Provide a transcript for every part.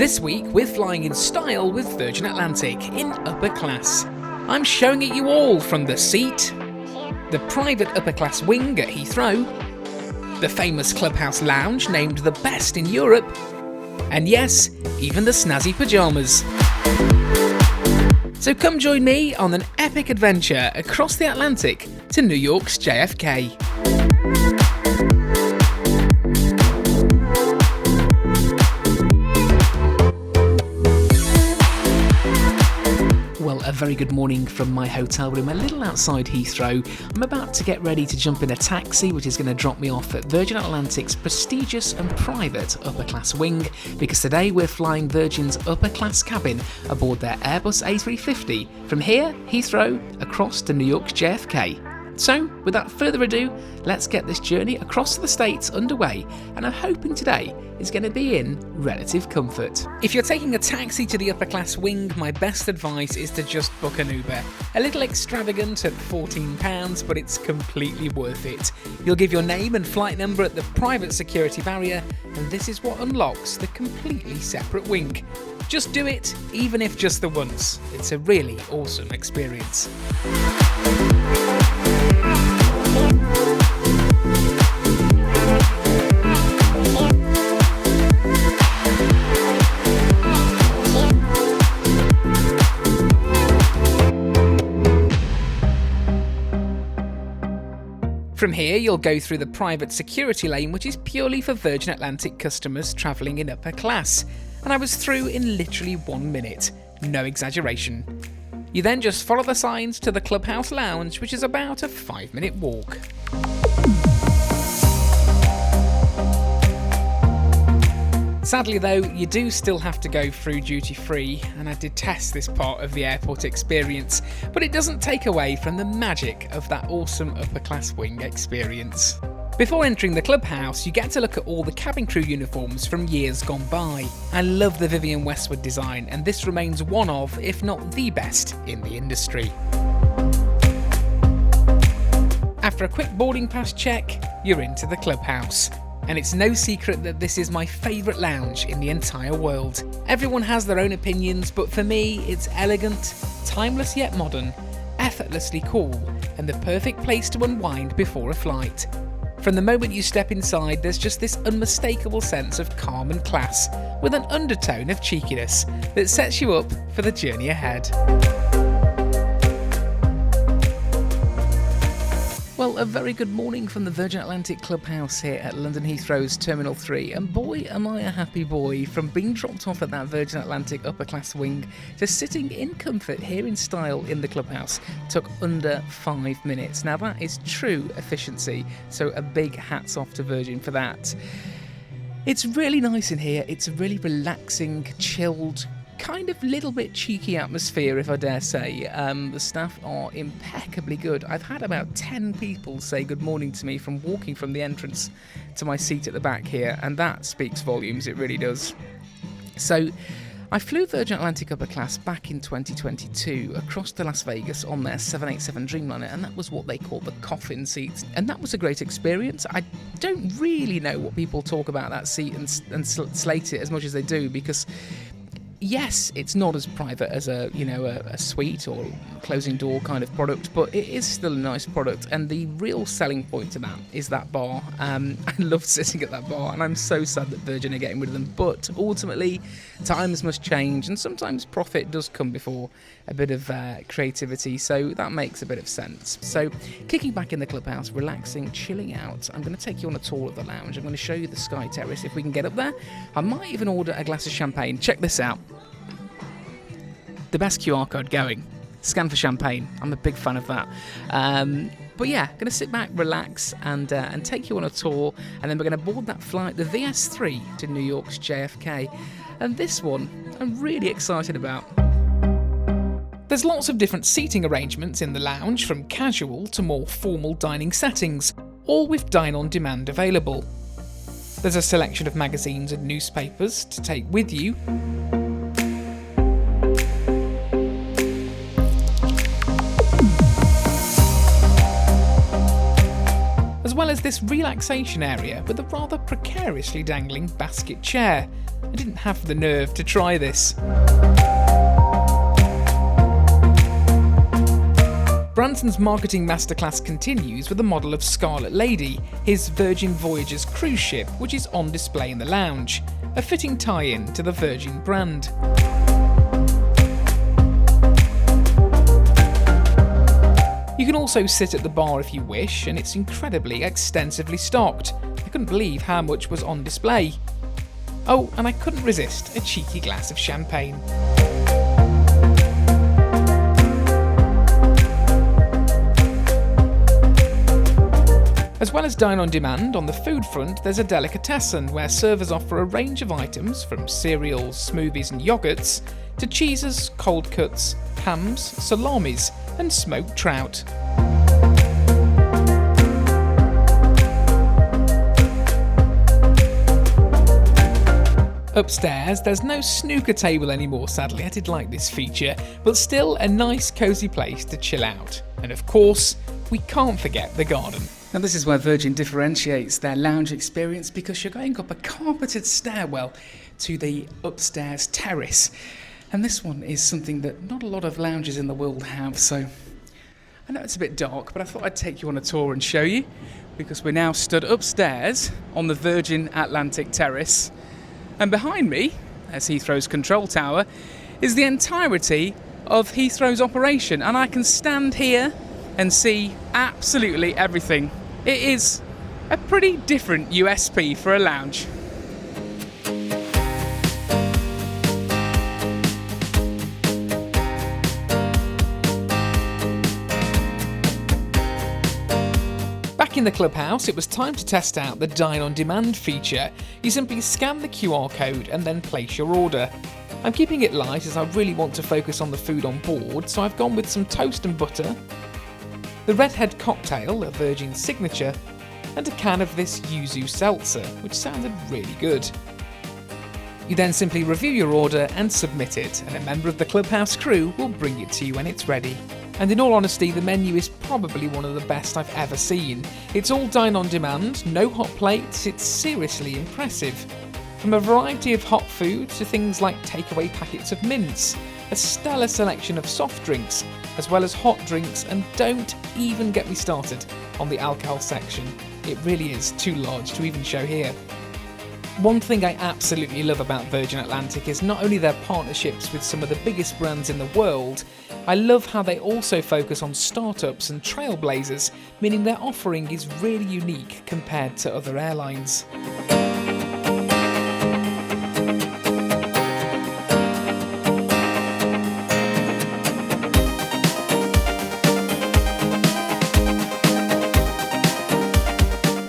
This week we're flying in style with Virgin Atlantic in upper class. I'm showing it you all from the seat, the private upper class wing at Heathrow, the famous Clubhouse lounge named the best in Europe, and yes, even the snazzy pyjamas. So come join me on an epic adventure across the Atlantic to New York's JFK. Well, a very good morning from my hotel room a little outside Heathrow. I'm about to get ready to jump in a taxi which is going to drop me off at Virgin Atlantic's prestigious and private upper class wing, because today we're flying Virgin's upper class cabin aboard their Airbus A350 from here, Heathrow, across to New York's JFK. So, without further ado, let's get this journey across the States underway, and I'm hoping today is going to be in relative comfort. If you're taking a taxi to the upper class wing, my best advice is to just book an Uber. A little extravagant at £14, but it's completely worth it. You'll give your name and flight number at the private security barrier, and this is what unlocks the completely separate wing. Just do it, even if just the once. It's a really awesome experience. From here, you'll go through the private security lane, which is purely for Virgin Atlantic customers travelling in upper class. And I was through in literally 1 minute. No exaggeration. You then just follow the signs to the Clubhouse lounge, which is about a 5-minute walk. Sadly though, you do still have to go through duty free, and I detest this part of the airport experience, but it doesn't take away from the magic of that awesome upper class wing experience. Before entering the Clubhouse, you get to look at all the cabin crew uniforms from years gone by. I love the Vivienne Westwood design, and this remains one of, if not the best, in the industry. After a quick boarding pass check, you're into the Clubhouse. And it's no secret that this is my favourite lounge in the entire world. Everyone has their own opinions, but for me, it's elegant, timeless yet modern, effortlessly cool, and the perfect place to unwind before a flight. From the moment you step inside, there's just this unmistakable sense of calm and class, with an undertone of cheekiness that sets you up for the journey ahead. Well, a very good morning from the Virgin Atlantic Clubhouse here at London Heathrow's Terminal 3, and boy am I a happy boy. From being dropped off at that Virgin Atlantic upper class wing to sitting in comfort here in style in the Clubhouse took under 5 minutes. Now that is true efficiency, so a big hats off to Virgin for that. It's really nice in here. It's a really relaxing, chilled, kind of little bit cheeky atmosphere, if I dare say. The staff are impeccably good. I've had about 10 people say good morning to me from walking from the entrance to my seat at the back here, and that speaks volumes, it really does. So I flew Virgin Atlantic upper class back in 2022 across to Las Vegas on their 787 Dreamliner, and that was what they call the coffin seat, and that was a great experience. I don't really know what people talk about that seat and slate it as much as they do, because yes, it's not as private as a suite or closing door kind of product, but it is still a nice product, and the real selling point to that is that bar. I love sitting at that bar, and I'm so sad that Virgin are getting rid of them, but ultimately times must change, and sometimes profit does come before a bit of creativity, so that makes a bit of sense. So kicking back in the Clubhouse, relaxing, chilling out, I'm going to take you on a tour of the lounge. I'm going to show you the Sky Terrace if we can get up there. I might even order a glass of champagne. Check this out. The best QR code going. Scan for champagne. I'm a big fan of that. But yeah, going to sit back, relax, and take you on a tour, and then we're going to board that flight, the VS3, to New York's JFK. And this one, I'm really excited about. There's lots of different seating arrangements in the lounge, from casual to more formal dining settings, all with dine on demand available. There's a selection of magazines and newspapers to take with you. As well as this relaxation area with a rather precariously dangling basket chair. I didn't have the nerve to try this. Branson's marketing masterclass continues with a model of Scarlet Lady, his Virgin Voyages cruise ship, which is on display in the lounge, a fitting tie-in to the Virgin brand. You can also sit at the bar if you wish, and it's incredibly extensively stocked. I couldn't believe how much was on display. Oh, and I couldn't resist a cheeky glass of champagne. As well as dine on demand, on the food front there's a delicatessen where servers offer a range of items from cereals, smoothies and yogurts to cheeses, cold cuts, hams, salamis and smoked trout. Upstairs, there's no snooker table anymore, sadly. I did like this feature, but still a nice cosy place to chill out. And of course, we can't forget the garden. Now this is where Virgin differentiates their lounge experience, because you're going up a carpeted stairwell to the upstairs terrace. And this one is something that not a lot of lounges in the world have, so I know it's a bit dark, but I thought I'd take you on a tour and show you, because we're now stood upstairs on the Virgin Atlantic terrace. And behind me, as Heathrow's control tower, is the entirety of Heathrow's operation, and I can stand here and see absolutely everything. It is a pretty different USP for a lounge. Back in the clubhouse, it was time to test out the Dine on Demand feature. You simply scan the QR code and then place your order. I'm keeping it light as I really want to focus on the food on board, so I've gone with some toast and butter, the Redhead cocktail, a Virgin signature, and a can of this yuzu seltzer, which sounded really good. You then simply review your order and submit it, and a member of the clubhouse crew will bring it to you when it's ready. And in all honesty, the menu is probably one of the best I've ever seen. It's all dine on demand, no hot plates, it's seriously impressive. From a variety of hot food to things like takeaway packets of mints, a stellar selection of soft drinks, as well as hot drinks, and don't even get me started on the alcohol section. It really is too large to even show here. One thing I absolutely love about Virgin Atlantic is not only their partnerships with some of the biggest brands in the world, I love how they also focus on startups and trailblazers, meaning their offering is really unique compared to other airlines.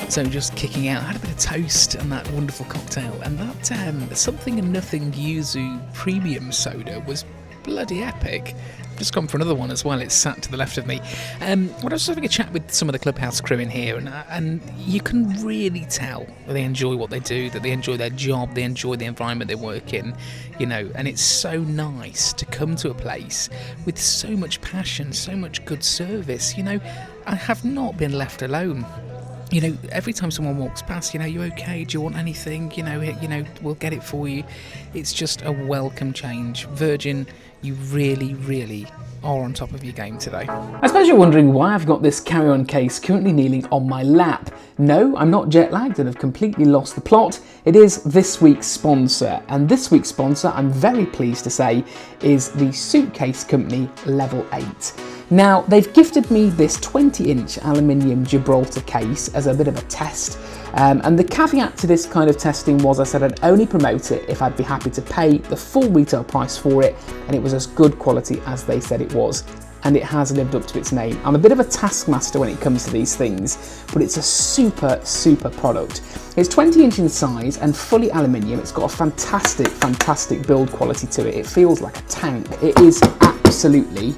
So just kicking out, I had a bit of toast and that wonderful cocktail, and that something and nothing yuzu premium soda was bloody epic. I've just gone for another one as well. It's sat to the left of me. I was having a chat with some of the clubhouse crew in here, and you can really tell that they enjoy what they do, that they enjoy their job, they enjoy the environment they work in, you know. And it's so nice to come to a place with so much passion, so much good service. You know, I have not been left alone. You know, every time someone walks past, you know, you okay? Do you want anything? You know, we'll get it for you. It's just a welcome change. Virgin, you really, really are on top of your game today. I suppose you're wondering why I've got this carry-on case currently kneeling on my lap. No, I'm not jet lagged and have completely lost the plot. It is this week's sponsor, and this week's sponsor, I'm very pleased to say, is the suitcase company Level 8. Now, they've gifted me this 20-inch aluminium Gibraltar case as a bit of a test. And the caveat to this kind of testing was I said I'd only promote it if I'd be happy to pay the full retail price for it, and it was as good quality as they said it was. And it has lived up to its name. I'm a bit of a taskmaster when it comes to these things, but it's a super, super product. It's 20 inch in size and fully aluminium. It's got a fantastic, fantastic build quality to it. It feels like a tank. It is absolutely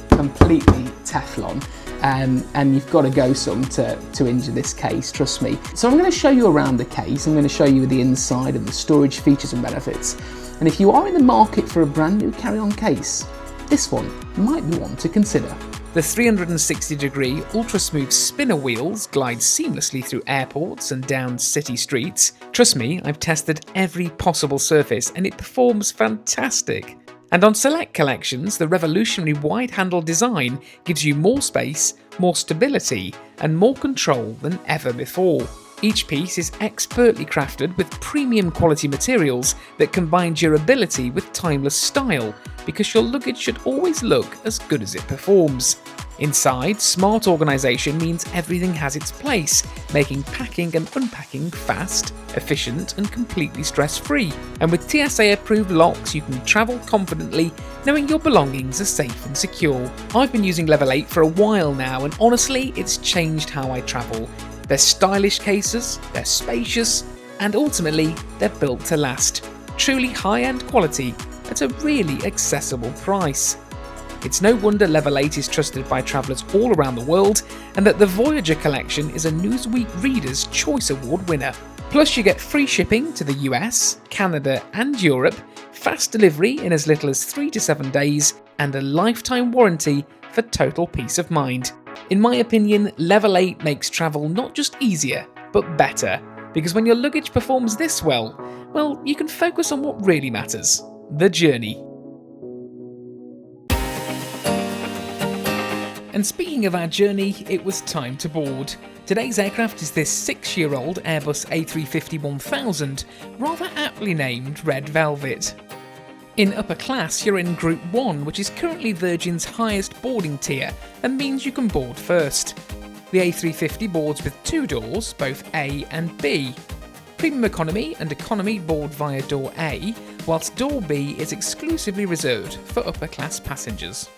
completely Teflon, and you've got to go some to injure this case, trust me. So I'm going to show you around the case. I'm going to show you the inside and the storage features and benefits. And if you are in the market for a brand new carry-on case, this one might be one to consider. The 360-degree ultra-smooth spinner wheels glide seamlessly through airports and down city streets. Trust me, I've tested every possible surface and it performs fantastic. And on select collections, the revolutionary wide-handle design gives you more space, more stability, and more control than ever before. Each piece is expertly crafted with premium quality materials that combine durability with timeless style, because your luggage should always look as good as it performs. Inside, smart organisation means everything has its place, making packing and unpacking fast, efficient and completely stress-free. And with TSA-approved locks, you can travel confidently, knowing your belongings are safe and secure. I've been using Level 8 for a while now, and honestly, it's changed how I travel. They're stylish cases, they're spacious, and ultimately, they're built to last. Truly high-end quality at a really accessible price. It's no wonder Level 8 is trusted by travellers all around the world, and that the Voyager collection is a Newsweek Reader's Choice Award winner. Plus, you get free shipping to the US, Canada, and Europe, fast delivery in as little as 3 to 7 days, and a lifetime warranty for total peace of mind. In my opinion, Level 8 makes travel not just easier, but better, because when your luggage performs this well, you can focus on what really matters: the journey. And speaking of our journey, it was time to board. Today's aircraft is this 6-year-old Airbus A350-1000, rather aptly named Red Velvet. In upper class, you're in Group 1, which is currently Virgin's highest boarding tier and means you can board first. The A350 boards with 2 doors, both A and B. Premium Economy and Economy board via Door A, whilst Door B is exclusively reserved for upper class passengers.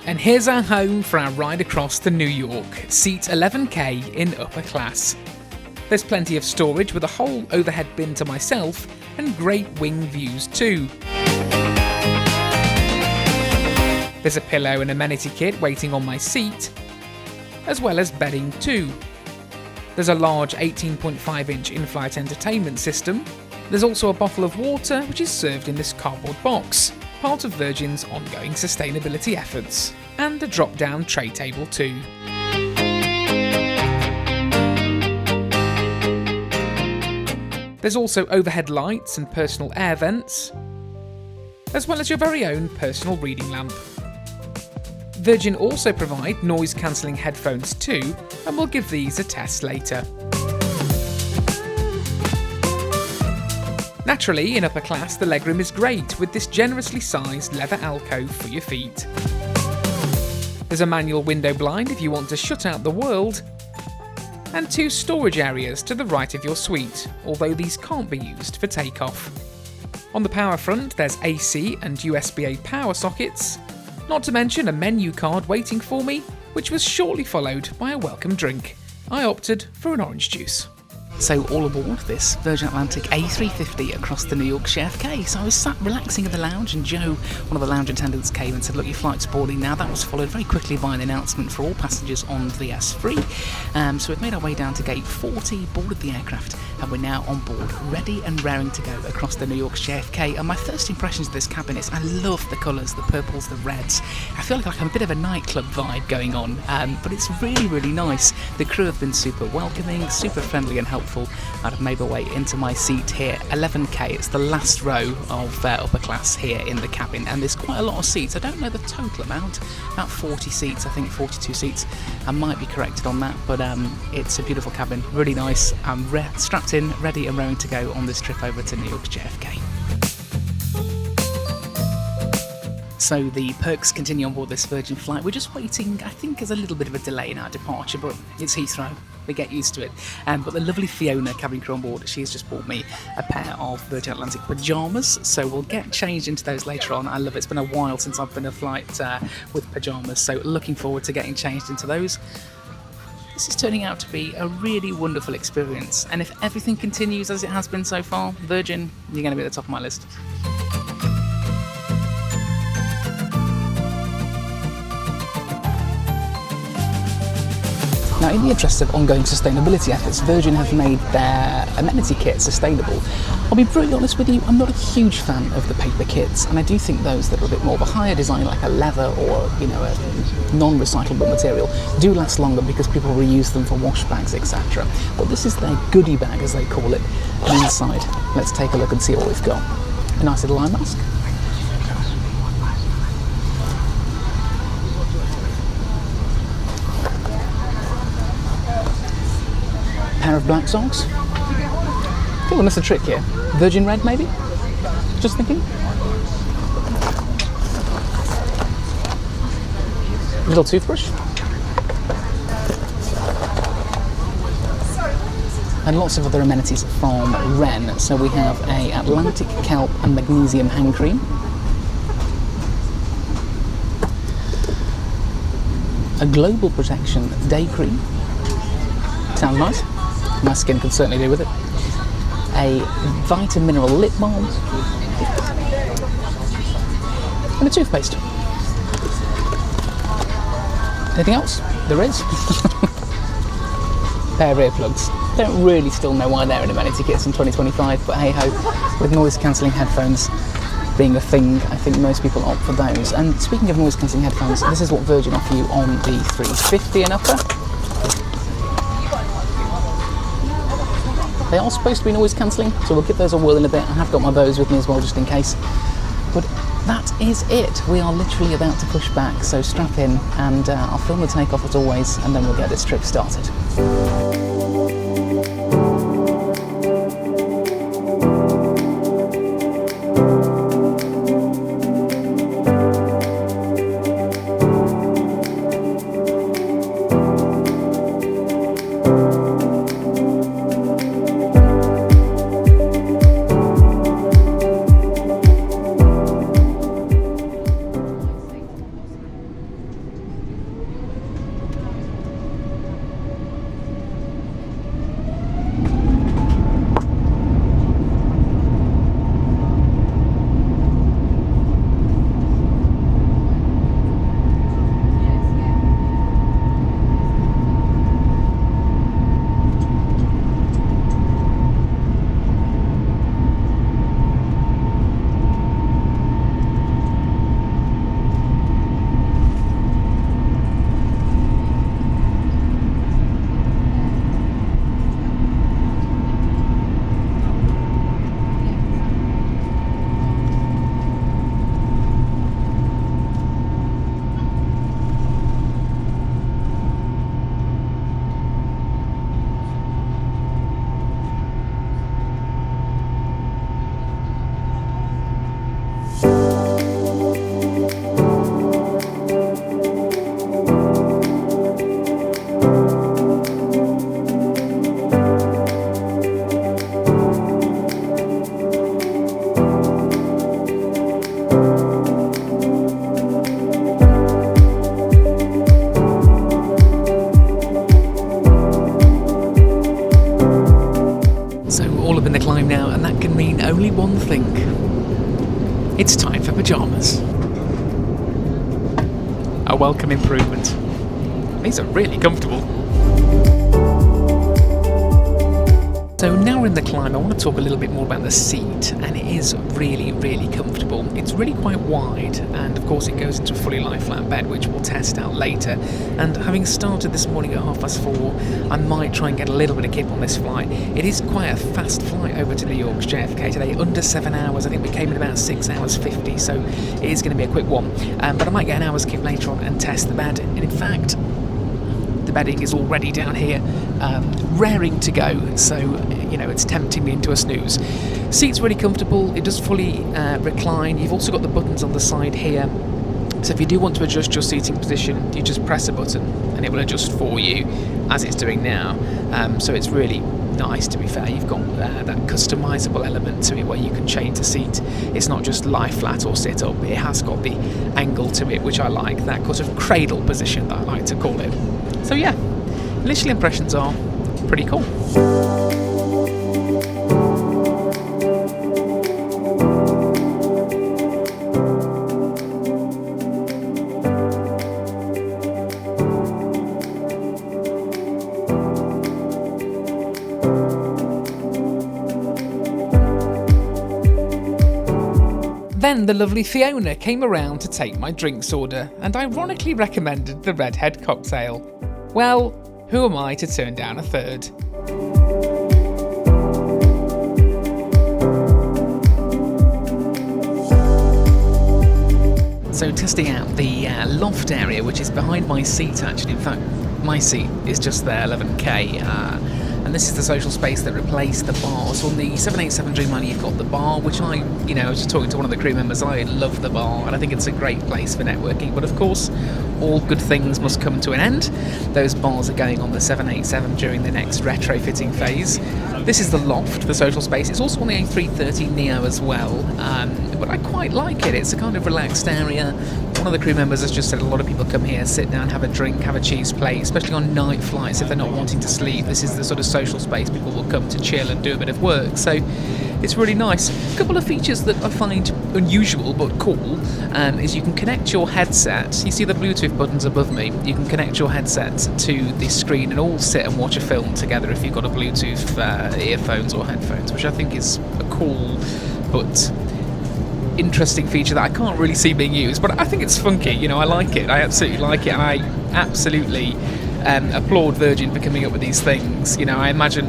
And here's our home for our ride across to New York, seat 11K in upper class. There's plenty of storage with a whole overhead bin to myself and great wing views too. There's a pillow and amenity kit waiting on my seat, as well as bedding too. There's a large 18.5-inch in-flight entertainment system. There's also a bottle of water which is served in this cardboard box, part of Virgin's ongoing sustainability efforts, and a drop-down tray table too. There's also overhead lights and personal air vents, as well as your very own personal reading lamp. Virgin also provide noise-cancelling headphones too, and we'll give these a test later. Naturally, in upper class, the legroom is great, with this generously sized leather alcove for your feet. There's a manual window blind if you want to shut out the world, and 2 storage areas to the right of your suite, although these can't be used for takeoff. On the power front, there's AC and USB-A power sockets, not to mention a menu card waiting for me, which was shortly followed by a welcome drink. I opted for an orange juice. So all aboard this Virgin Atlantic A350 across the New York JFK. So I was sat relaxing in the lounge, and Joe, one of the lounge attendants, came and said, look, your flight's boarding now. That was followed very quickly by an announcement for all passengers on the S3. So we've made our way down to gate 40, boarded the aircraft, and we're now on board, ready and raring to go across the New York JFK. And my first impressions of this cabin is I love the colours, the purples, the reds. I feel like a bit of a nightclub vibe going on, but it's really, really nice. The crew have been super welcoming, super friendly and helpful. I've made my way into my seat here, 11K. It's the last row of upper class here in the cabin, and there's quite a lot of seats. I don't know the total amount, about 40 seats, I think 42 seats. I might be corrected on that, but it's a beautiful cabin, really nice. I'm strapped in, ready and raring to go on this trip over to New York JFK. So the perks continue on board this Virgin flight. We're just waiting, I think there's a little bit of a delay in our departure, but it's Heathrow. We get used to it. But the lovely Fiona, cabin crew on board, she's just bought me a pair of Virgin Atlantic pyjamas, so we'll get changed into those later on. I love it. It's been a while since I've been on a flight with pyjamas, so looking forward to getting changed into those. This is turning out to be a really wonderful experience, and if everything continues as it has been so far, Virgin, you're going to be at the top of my list. Now, in the interest of ongoing sustainability efforts, Virgin have made their amenity kit sustainable. I'll be brutally honest with you, I'm not a huge fan of the paper kits, and I do think those that are a bit more of a higher design, like a leather or a non-recyclable material, do last longer because people reuse them for wash bags, etc. But this is their goodie bag, as they call it. And inside, let's take a look and see what we've got. A nice little eye mask. Pair of black socks. I think we'll miss a trick here. Virgin red, maybe? Just thinking. Little toothbrush. And lots of other amenities from Wren. So we have a Atlantic kelp and magnesium hand cream. A global protection day cream. Sounds nice. My skin could certainly do with it. A Vitamineral lip balm. And a toothpaste. Anything else? There is. Pair of earplugs. Don't really still know why they're in amenity kits in 2025, but hey ho, with noise cancelling headphones being a thing, I think most people opt for those. And speaking of noise cancelling headphones, this is what Virgin offer you on the 350 and upper. They are supposed to be noise cancelling, so we'll give those a whirl in a bit. I have got my Bose with me as well, just in case. But that is it. We are literally about to push back, so strap in, and I'll film the takeoff as always, and then we'll get this trip started. Only one thing. It's time for pyjamas. A welcome improvement. These are really comfortable. So now we're in the climb, I want to talk a little bit more about the seat, and it is really, really comfortable. It's really quite wide, and of course it goes into a fully lie flat bed, which we'll test out later. And having started this morning at 4:30, I might try and get a little bit of kip on this flight. It is quite a fast flight over to the York JFK today, under 7 hours. I think we came in about 6 hours 50, so it is going to be a quick one. But I might get an hour's kip later on and test the bed. And in fact, the bedding is already down here, raring to go, so it's tempting me into a snooze. Seat's really comfortable, it does fully recline. You've also got the buttons on the side here, so if you do want to adjust your seating position, you just press a button and it will adjust for you, as it's doing now. So it's really nice, to be fair. You've got that customizable element to it where you can change the seat. It's not just lie flat or sit up, it has got the angle to it, which I like, that sort of cradle position that I like to call it. So yeah, initial impressions are pretty cool. Then the lovely Fiona came around to take my drinks order and ironically recommended the Redhead cocktail. Well, who am I to turn down a third? So testing out the Loft area, which is behind my seat actually. In fact, my seat is just there, 11k. And this is the social space that replaced the bar. So on the 787 Dreamliner you've got the bar, which I was just talking to one of the crew members, I love the bar and I think it's a great place for networking. But of course, all good things must come to an end. Those bars are going on the 787 during the next retrofitting phase. This is the Loft, the social space. It's also on the A330 Neo as well, but I quite like it. It's a kind of relaxed area. One of the crew members has just said a lot of people come here, sit down, have a drink, have a cheese plate, especially on night flights if they're not wanting to sleep. This is the sort of social space people will come to chill and do a bit of work. So it's really nice. A couple of features that I find unusual but cool is you can connect your headset. You see the Bluetooth buttons above me. You can connect your headset to the screen and all sit and watch a film together if you've got a Bluetooth earphones or headphones, which I think is a cool but interesting feature that I can't really see being used, but I think it's funky. I like it. I absolutely like it, and I absolutely applaud Virgin for coming up with these things. I imagine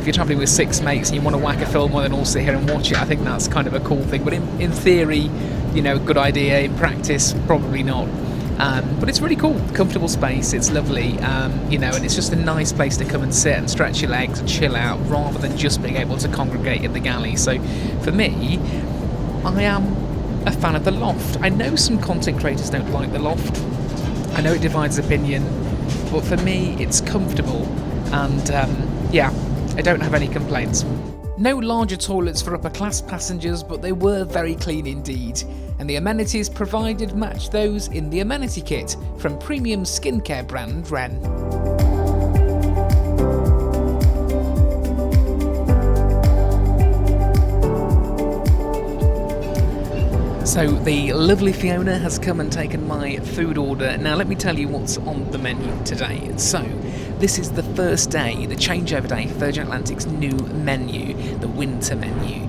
if you're travelling with 6 mates and you want to whack a film and then all sit here and watch it, I think that's kind of a cool thing. But in theory, good idea. In practice, probably not. But it's really cool, comfortable space, it's lovely, and it's just a nice place to come and sit and stretch your legs and chill out rather than just being able to congregate in the galley. So for me, I am a fan of the Loft. I know some content creators don't like the Loft. I know it divides opinion, but for me it's comfortable and I don't have any complaints. No larger toilets for upper class passengers, but they were very clean indeed, and the amenities provided matched those in the amenity kit from premium skincare brand Ren. So the lovely Fiona has come and taken my food order. Now let me tell you what's on the menu today. So this is the first day, the changeover day for Virgin Atlantic's new menu, the winter menu.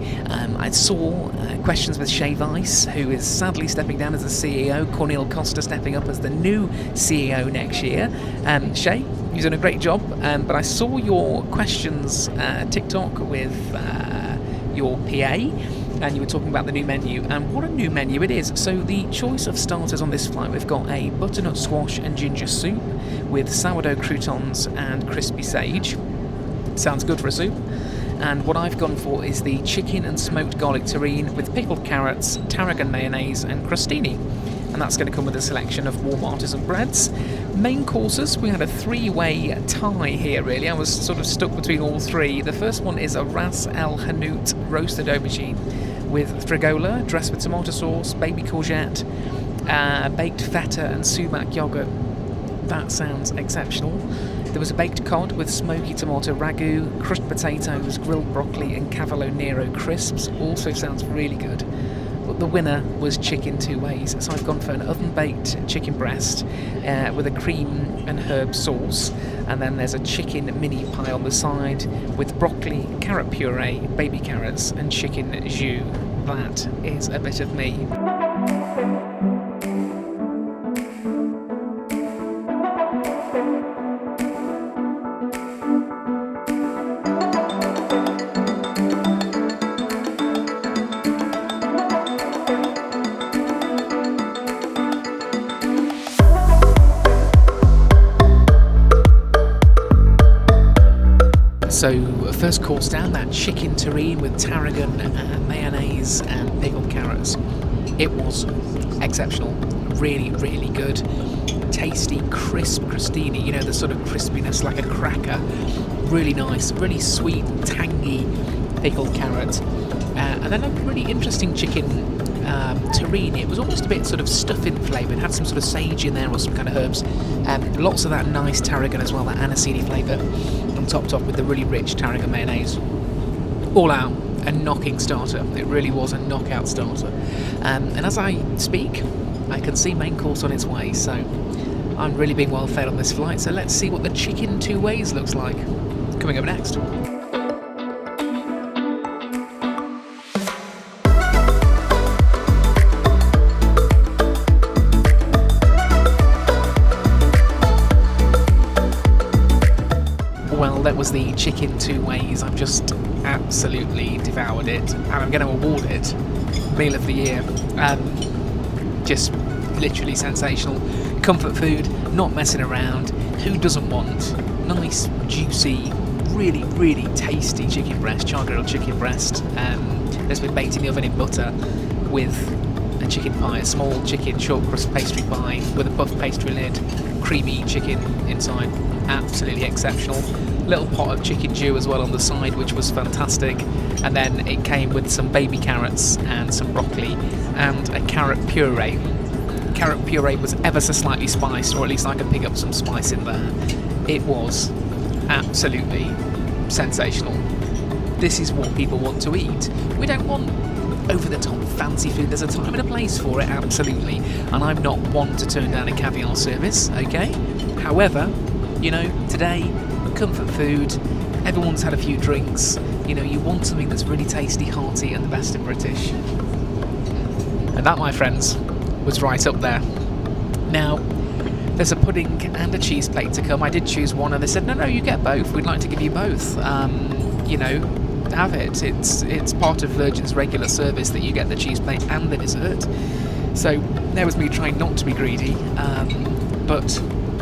I saw questions with Shay Weiss, who is sadly stepping down as the CEO, Cornel Costa stepping up as the new CEO next year. Shay, you've done a great job, but I saw your questions TikTok with your PA, and you were talking about the new menu, and what a new menu it is. So the choice of starters on this flight, we've got a butternut squash and ginger soup with sourdough croutons and crispy sage. Sounds good for a soup. And what I've gone for is the chicken and smoked garlic terrine with pickled carrots, tarragon mayonnaise and crostini. And that's going to come with a selection of warm artisan breads. Main courses, we had a 3-way tie here really. I was sort of stuck between all three. The first one is a Ras El Hanout roasted aubergine with frigola, dressed with tomato sauce, baby courgette, baked feta and sumac yogurt. That sounds exceptional. There was a baked cod with smoky tomato ragu, crushed potatoes, grilled broccoli and Cavallo Nero crisps. Also sounds really good. But the winner was chicken 2 ways, so I've gone for an oven-baked chicken breast with a cream and herb sauce, and then there's a chicken mini pie on the side with broccoli, carrot puree, baby carrots and chicken jus. That is a bit of me. So first course down, that chicken terrine with tarragon, mayonnaise and pickled carrots. It was exceptional, really, really good. Tasty, crisp crostini, the sort of crispiness like a cracker. Really nice, really sweet, tangy pickled carrot. And then a really interesting chicken terrine. It was almost a bit sort of stuffing flavoured, had some sort of sage in there or some kind of herbs. Lots of that nice tarragon as well, that aniseedy flavour, and topped off with the really rich tarragon mayonnaise. All out, a knocking starter. It really was a knockout starter. And as I speak, I can see main course on its way, so I'm really being well fed on this flight, so let's see what the chicken 2 ways looks like. Coming up next. the chicken two ways. I've just absolutely devoured it, and I'm going to award it Meal of the Year. Just literally sensational. Comfort food, not messing around. Who doesn't want nice, juicy, really, really tasty chicken breast, char-grilled chicken breast that's been baked in the oven in butter with a chicken pie, a small chicken short crust pastry pie with a puff pastry lid, creamy chicken inside, absolutely exceptional. Little pot of chicken stew as well on the side, which was fantastic, and then it came with some baby carrots and some broccoli and a carrot puree. Carrot puree was ever so slightly spiced, or at least I could pick up some spice in there. It was absolutely sensational. This is what people want to eat. We don't want over-the-top fancy food. There's a time and a place for it, absolutely, and I'm not one to turn down a caviar service, okay? However, you know, today, comfort food, everyone's had a few drinks, you know, you want something that's really tasty, hearty, and the best of British. And that, my friends, was right up there. Now, there's a pudding and a cheese plate to come. I did choose one, and they said, no, you get both. We'd like to give you both. You know, have it. It's part of Virgin's regular service that you get the cheese plate and the dessert. So there was me trying not to be greedy, but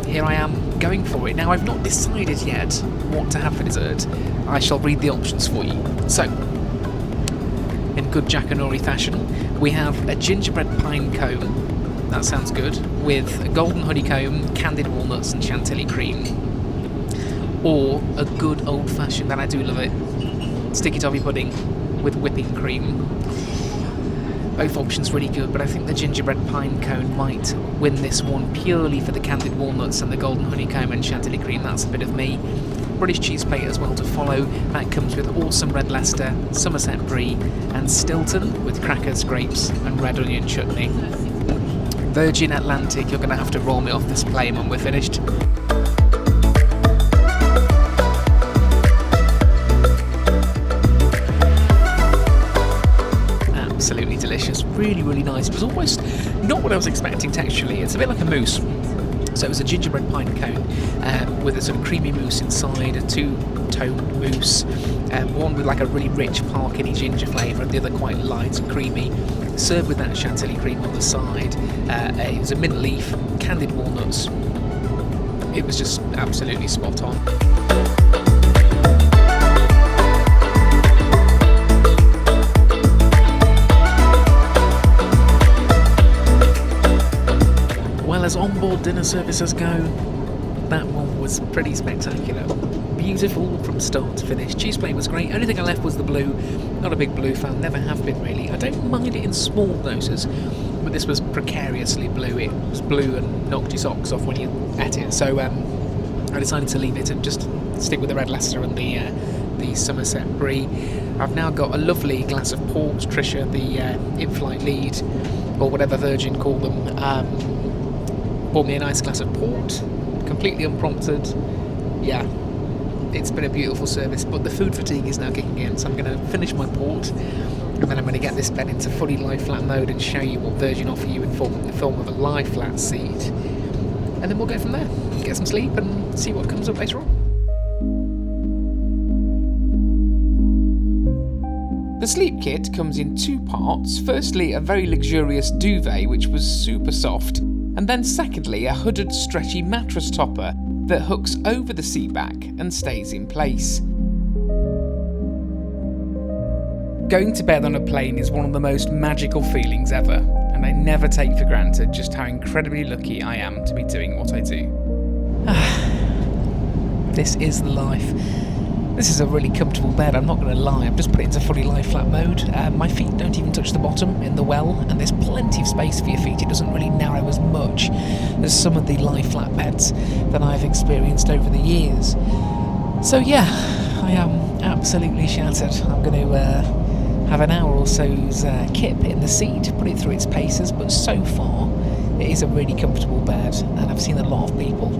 here I am going for it. Now, I've not decided yet what to have for dessert. I shall read the options for you. So, in good Jackanory fashion, we have a gingerbread pine cone, that sounds good, with a golden honeycomb, candied walnuts and chantilly cream. Or a good old-fashioned, and I do love it, sticky toffee pudding with whipping cream. Both options really good, but I think the gingerbread pine cone might win this one purely for the candied walnuts and the golden honeycomb and chantilly cream. That's a bit of me. British cheese plate as well to follow. That comes with awesome red Leicester, Somerset Brie and Stilton with crackers, grapes and red onion chutney. Virgin Atlantic, you're going to have to roll me off this plane when we're finished. Absolutely delicious, really, really nice. It was almost not what I was expecting texturally. It's a bit like a mousse. So it was a gingerbread pine cone with a sort of creamy mousse inside, a two-tone mousse, one with like a really rich Parkini ginger flavour and the other quite light and creamy, served with that chantilly cream on the side. It was a mint leaf, candied walnuts. It was just absolutely spot on. As onboard dinner services go, that one was pretty spectacular. Beautiful from start to finish. Cheese plate was great. Only thing I left was the blue. Not a big blue fan, never have been really. I don't mind it in small doses, but this was precariously blue. It was blue and knocked your socks off when you ate it. So I decided to leave it and just stick with the red Leicester and the Somerset Brie. I've now got a lovely glass of port, Trisha, the in-flight lead, or whatever Virgin call them. Bought me a nice glass of port, completely unprompted. Yeah, it's been a beautiful service, but the food fatigue is now kicking in, so I'm going to finish my port, and then I'm going to get this bed into fully lie-flat mode and show you what Virgin offer you in the form of a lie-flat seat. And then we'll go from there, get some sleep and see what comes up later on. The sleep kit comes in two parts. Firstly, a very luxurious duvet, which was super soft. And then secondly, a hooded stretchy mattress topper that hooks over the seat back and stays in place. Going to bed on a plane is one of the most magical feelings ever, and I never take for granted just how incredibly lucky I am to be doing what I do. This is the life. This is a really comfortable bed, I'm not going to lie. I've just put it into fully lie-flat mode. My feet don't even touch the bottom in the well, and there's plenty of space for your feet. It doesn't really narrow as much as some of the lie-flat beds that I've experienced over the years. So yeah, I am absolutely shattered. I'm going to have an hour or so's kip in the seat, put it through its paces, but so far it is a really comfortable bed, and I've seen a lot of people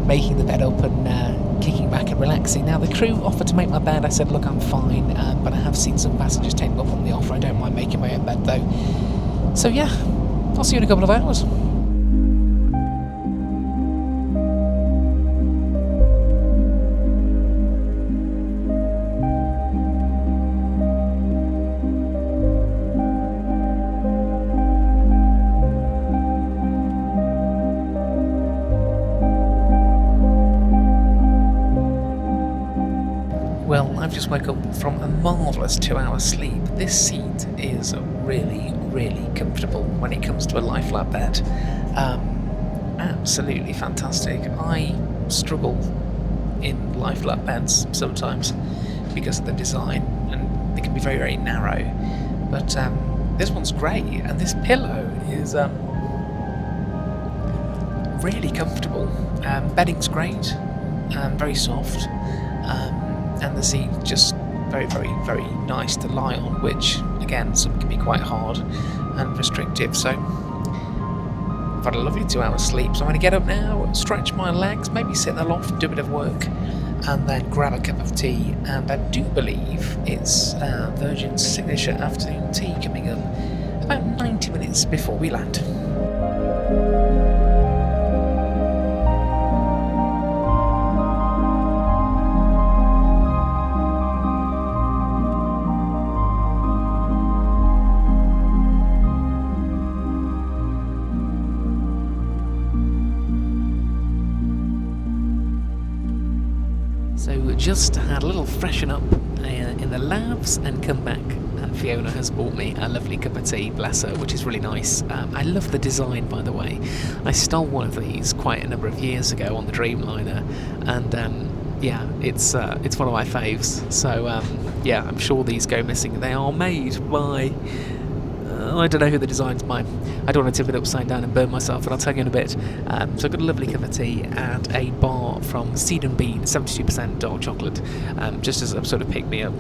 making the bed up and kicking back and relaxing. Now, the crew offered to make my bed. I said, look, I'm fine, but I have seen some passengers take up on the offer. I don't mind making my own bed, though. So, yeah, I'll see you in a couple of hours. just woke up from a marvellous 2-hour sleep. This seat is really, really comfortable when it comes to a lie flat bed. Absolutely fantastic. I struggle in lie flat beds sometimes because of the design, and they can be very, very narrow. But this one's great, and this pillow is really comfortable. Bedding's great, very soft, and the seat just very, very, very nice to lie on, which again, some can be quite hard and restrictive. So I've had a lovely 2-hour sleep, so I'm going to get up now, stretch my legs, maybe sit in the loft, do a bit of work, and then grab a cup of tea. And I do believe it's Virgin's signature afternoon tea coming up about 90 minutes before we land. So just had a little freshen up in the labs and come back. Fiona has bought me a lovely cup of tea, bless her, which is really nice. I love the design, by the way. I stole one of these quite a number of years ago on the Dreamliner, and yeah, it's one of my faves. So yeah, I'm sure these go missing. They are made by I don't know who the design's by. I don't want to tip it upside down and burn myself, but I'll tell you in a bit. So I've got a lovely cup of tea and a bar from Seed and Bean, 72% dark chocolate, just as a sort of pick me up.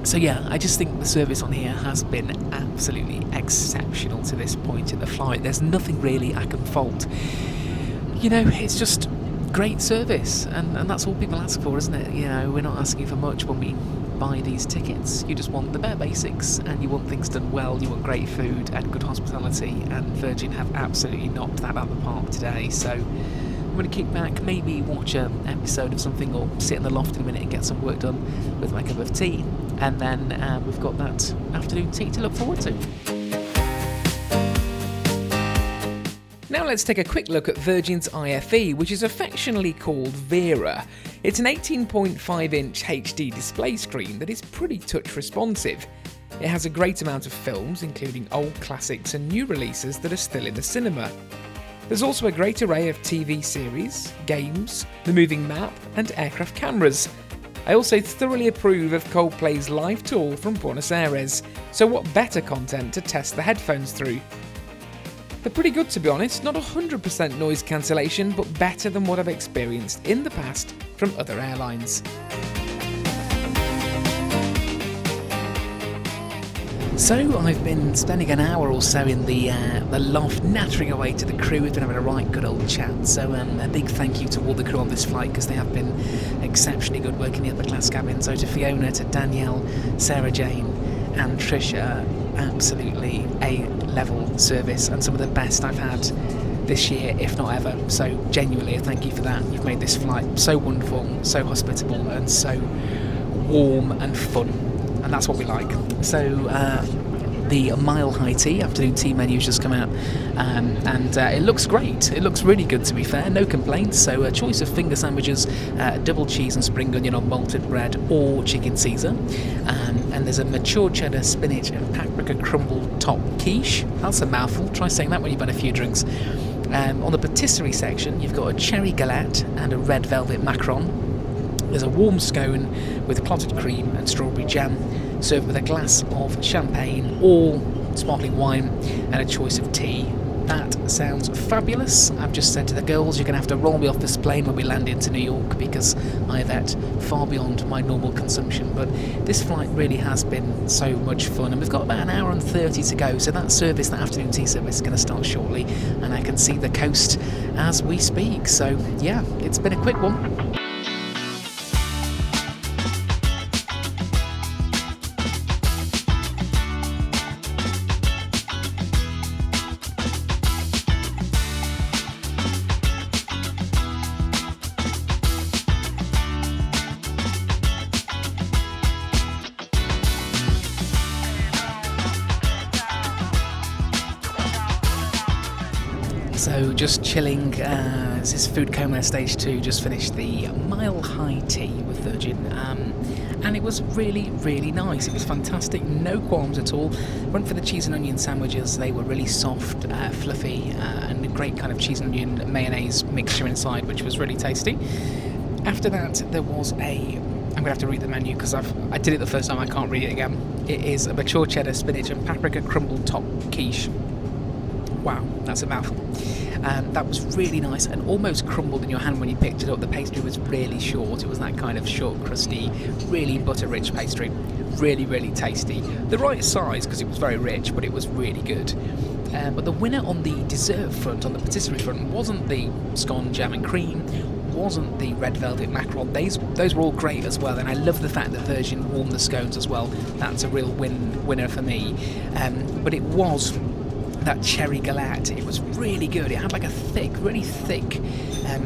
So yeah, I just think the service on here has been absolutely exceptional to this point in the flight. There's nothing really I can fault. You know, it's just great service, and that's all people ask for, isn't it? You know, we're not asking for much when we buy these tickets. You just want the bare basics, and you want things done well. You want great food and good hospitality, and Virgin have absolutely knocked that out of the park today. So I'm going to kick back, maybe watch an episode of something, or sit in the loft in a minute and get some work done with my cup of tea, and then we've got that afternoon tea to look forward to. Now let's take a quick look at Virgin's IFE, which is affectionately called Vera. It's an 18.5-inch HD display screen that is pretty touch responsive. It has a great amount of films, including old classics and new releases that are still in the cinema. There's also a great array of TV series, games, the moving map, and aircraft cameras. I also thoroughly approve of Coldplay's live tour from Buenos Aires, so what better content to test the headphones through? They're pretty good, to be honest, not 100% noise cancellation, but better than what I've experienced in the past from other airlines. So I've been spending an hour or so in the loft, nattering away to the crew. We've been having a right good old chat, so a big thank you to all the crew on this flight, because they have been exceptionally good working in the upper class cabin. So to Fiona, to Danielle, Sarah Jane and Trisha, absolutely A-level service, and some of the best I've had this year, if not ever. So genuinely a thank you for that. You've made this flight so wonderful, so hospitable, and so warm and fun, and that's what we like. So the Mile High Tea, afternoon tea menu's just come out, and it looks great. It looks really good, to be fair, no complaints. So a choice of finger sandwiches, double cheese and spring onion on malted bread, or chicken Caesar, and there's a mature cheddar, spinach and paprika crumble top quiche. That's a mouthful, try saying that when you've had a few drinks. On the patisserie section, you've got a cherry galette and a red velvet macaron. There's a warm scone with clotted cream and strawberry jam, served with a glass of champagne or sparkling wine and a choice of tea. That sounds fabulous. I've just said to the girls, you're going to have to roll me off this plane when we land into New York, because I've ate far beyond my normal consumption. But this flight really has been so much fun, and we've got about an hour and 30 to go. So that service, that afternoon tea service, is going to start shortly, and I can see the coast as we speak. So yeah, it's been a quick one. So just chilling, This is Food Coma Stage 2, just finished the Mile High Tea with Virgin, and it was really, really nice. It was fantastic, no qualms at all. Went for the cheese and onion sandwiches. They were really soft, fluffy, and a great kind of cheese and onion mayonnaise mixture inside, which was really tasty. After that, there was I'm going to have to read the menu because I did it the first time, I can't read it again. It is a mature cheddar, spinach and paprika crumbled top quiche. Wow, that's a mouthful. That was really nice and almost crumbled in your hand when you picked it up. The pastry was really short. It was that kind of short, crusty, really butter-rich pastry. Really, really tasty. The right size because it was very rich, but it was really good. But the winner on the dessert front, on the patisserie front, wasn't the scone, jam and cream, wasn't the red velvet macaron. Those were all great as well, and I love the fact that Virgin warmed the scones as well. That's a real winner for me. But it was that cherry galette. It was really good. It had like a really thick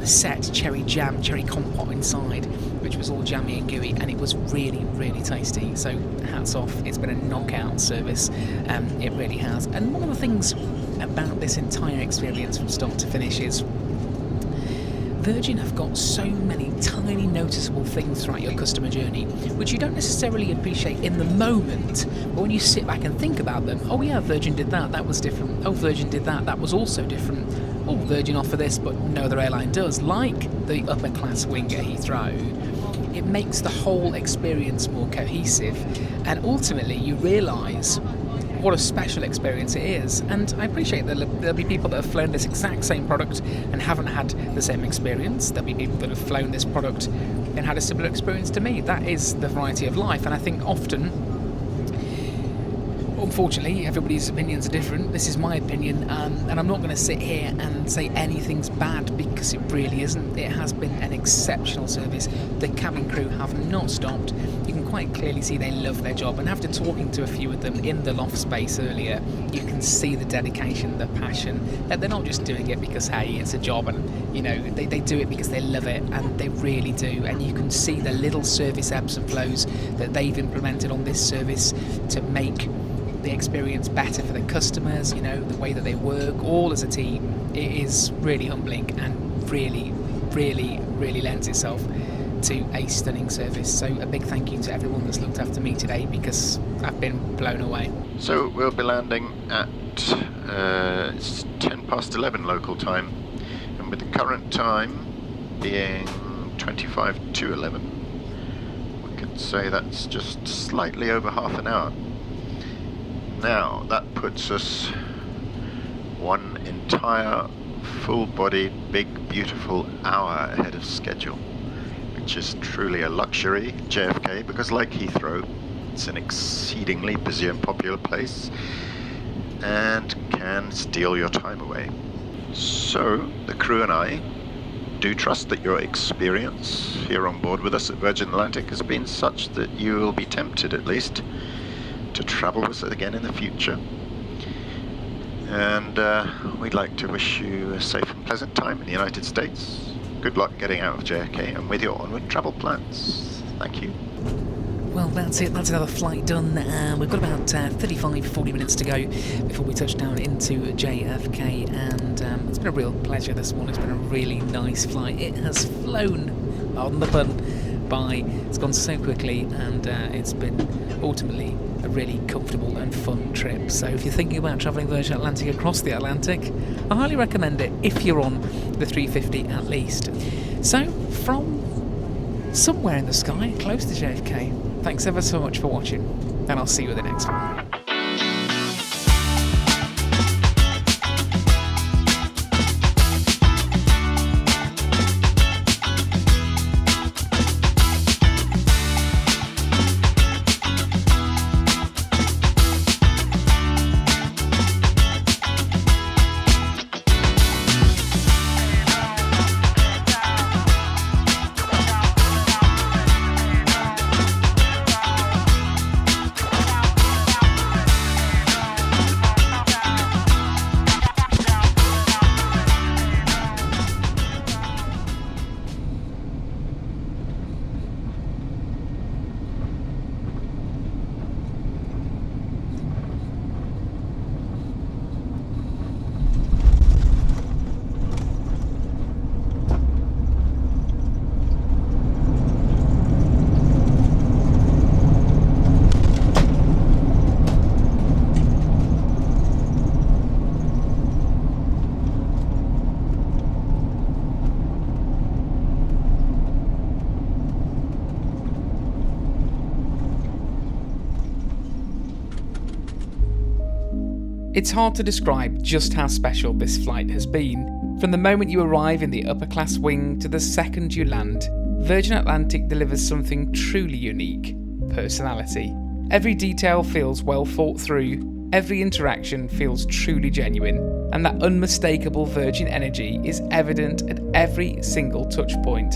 set cherry jam, cherry compote inside, which was all jammy and gooey, and it was really, really tasty. So hats off. It's been a knockout service. It really has. And one of the things about this entire experience from start to finish is Virgin have got so many tiny noticeable things throughout your customer journey, which you don't necessarily appreciate in the moment, but when you sit back and think about them, oh yeah, Virgin did that was different. Oh, Virgin did that was also different. Oh, Virgin offer this, but no other airline does, like the upper class wing at Heathrow. It makes the whole experience more cohesive, and ultimately you realise what a special experience it is. And I appreciate that there'll be people that have flown this exact same product and haven't had the same experience. There'll be people that have flown this product and had a similar experience to me. That is the variety of life, and I think often, unfortunately, everybody's opinions are different. This is my opinion, and I'm not going to sit here and say anything's bad because it really isn't. It has been an exceptional service. The cabin crew have not stopped. You can quite clearly see they love their job, and after talking to a few of them in the loft space earlier, you can see the dedication, the passion, that they're not just doing it because, hey, it's a job, and they do it because they love it, and they really do. And you can see the little service ebbs and flows that they've implemented on this service to make the experience better for the customers, the way that they work, all as a team. It is really humbling and really, really, really lends itself to a stunning service. So a big thank you to everyone that's looked after me today, because I've been blown away. So we'll be landing at it's 11:10 local time, and with the current time being 25 to 11, we could say that's just slightly over half an hour. Now that puts us one entire full-bodied, big, beautiful hour ahead of schedule, which is truly a luxury, JFK, because like Heathrow, it's an exceedingly busy and popular place and can steal your time away. So the crew and I do trust that your experience here on board with us at Virgin Atlantic has been such that you will be tempted, at least, to travel with us again in the future. And we'd like to wish you a safe and pleasant time in the United States. Good luck getting out of JFK and with your onward travel plans. Thank you. Well, that's it. That's another flight done. We've got about 35-40 minutes to go before we touch down into JFK, and it's been a real pleasure this morning. It's been a really nice flight. It has flown, pardon the pun, by. It's gone so quickly, and it's been ultimately a really comfortable and fun trip. So if you're thinking about travelling Virgin Atlantic across the Atlantic, I highly recommend it if you're on the 350 at least. So from somewhere in the sky, close to JFK, thanks ever so much for watching, and I'll see you at the next one. It's hard to describe just how special this flight has been. From the moment you arrive in the upper class wing to the second you land, Virgin Atlantic delivers something truly unique: personality. Every detail feels well thought through, every interaction feels truly genuine, and that unmistakable Virgin energy is evident at every single touch point.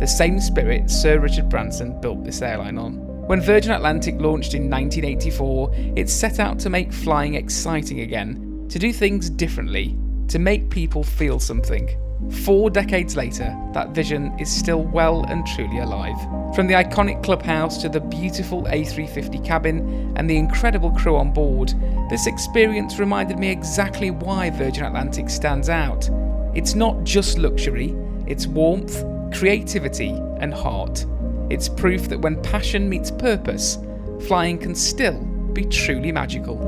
The same spirit Sir Richard Branson built this airline on. When Virgin Atlantic launched in 1984, it set out to make flying exciting again, to do things differently, to make people feel something. 4 decades later, that vision is still well and truly alive. From the iconic clubhouse to the beautiful A350 cabin and the incredible crew on board, this experience reminded me exactly why Virgin Atlantic stands out. It's not just luxury, it's warmth, creativity and heart. It's proof that when passion meets purpose, flying can still be truly magical.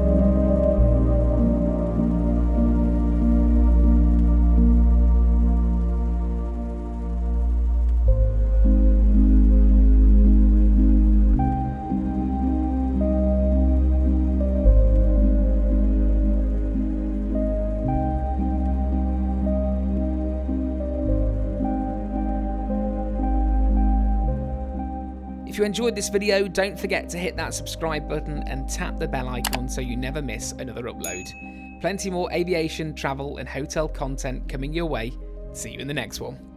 If you enjoyed this video, don't forget to hit that subscribe button and tap the bell icon so you never miss another upload. Plenty more aviation, travel and hotel content coming your way. See you in the next one.